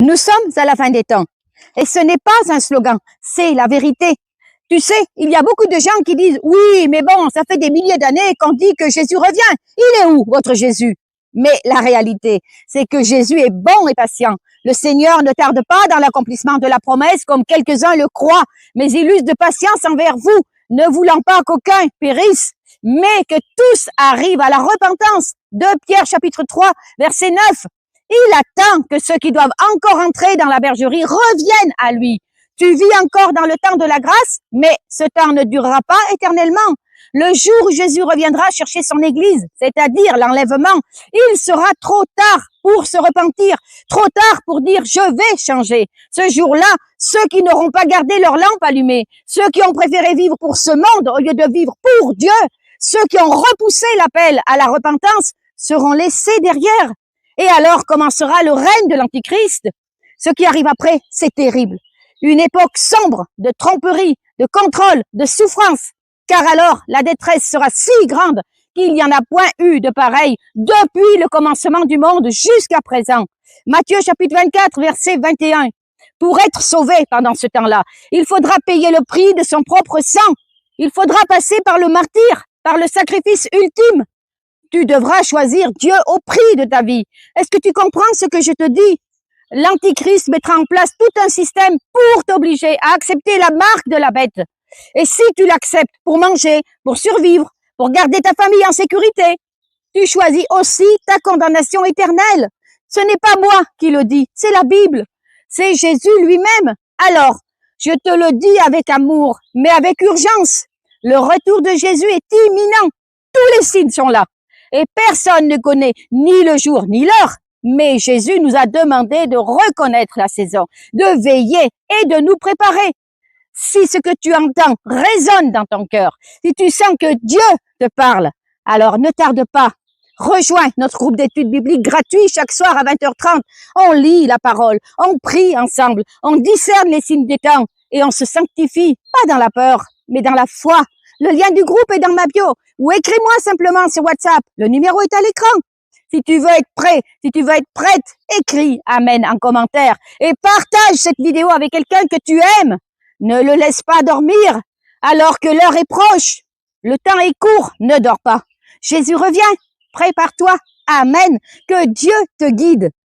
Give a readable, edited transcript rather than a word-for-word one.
Nous sommes à la fin des temps. Et ce n'est pas un slogan, c'est la vérité. Tu sais, il y a beaucoup de gens qui disent « Oui, mais bon, ça fait des milliers d'années qu'on dit que Jésus revient. Il est où, votre Jésus ?» Mais la réalité, c'est que Jésus est bon et patient. Le Seigneur ne tarde pas dans l'accomplissement de la promesse comme quelques-uns le croient, mais il use de patience envers vous, ne voulant pas qu'aucun périsse, mais que tous arrivent à la repentance. 2 Pierre chapitre 3, verset 9. Il attend que ceux qui doivent encore entrer dans la bergerie reviennent à lui. Tu vis encore dans le temps de la grâce, mais ce temps ne durera pas éternellement. Le jour où Jésus reviendra chercher son église, c'est-à-dire l'enlèvement, il sera trop tard pour se repentir, trop tard pour dire « je vais changer ». Ce jour-là, ceux qui n'auront pas gardé leur lampe allumée, ceux qui ont préféré vivre pour ce monde au lieu de vivre pour Dieu, ceux qui ont repoussé l'appel à la repentance seront laissés derrière. Et alors commencera le règne de l'Antichrist. Ce qui arrive après, c'est terrible. Une époque sombre de tromperie, de contrôle, de souffrance. Car alors, la détresse sera si grande qu'il n'y en a point eu de pareil depuis le commencement du monde jusqu'à présent. Matthieu chapitre 24, verset 21. Pour être sauvé pendant ce temps-là, il faudra payer le prix de son propre sang. Il faudra passer par le martyre, par le sacrifice ultime. Tu devras choisir Dieu au prix de ta vie. Est-ce que tu comprends ce que je te dis? L'Antichrist mettra en place tout un système pour t'obliger à accepter la marque de la bête. Et si tu l'acceptes pour manger, pour survivre, pour garder ta famille en sécurité, tu choisis aussi ta condamnation éternelle. Ce n'est pas moi qui le dis, c'est la Bible. C'est Jésus lui-même. Alors, je te le dis avec amour, mais avec urgence. Le retour de Jésus est imminent. Tous les signes sont là. Et personne ne connaît ni le jour ni l'heure. Mais Jésus nous a demandé de reconnaître la saison, de veiller et de nous préparer. Si ce que tu entends résonne dans ton cœur, si tu sens que Dieu te parle, alors ne tarde pas. Rejoins notre groupe d'études bibliques gratuit chaque soir à 20h30. On lit la parole, on prie ensemble, on discerne les signes des temps et on se sanctifie, pas dans la peur, mais dans la foi. Le lien du groupe est dans ma bio ou écris-moi simplement sur WhatsApp. Le numéro est à l'écran. Si tu veux être prêt, si tu veux être prête, écris Amen en commentaire et partage cette vidéo avec quelqu'un que tu aimes. Ne le laisse pas dormir alors que l'heure est proche. Le temps est court, ne dors pas. Jésus revient, prépare-toi. Amen. Que Dieu te guide.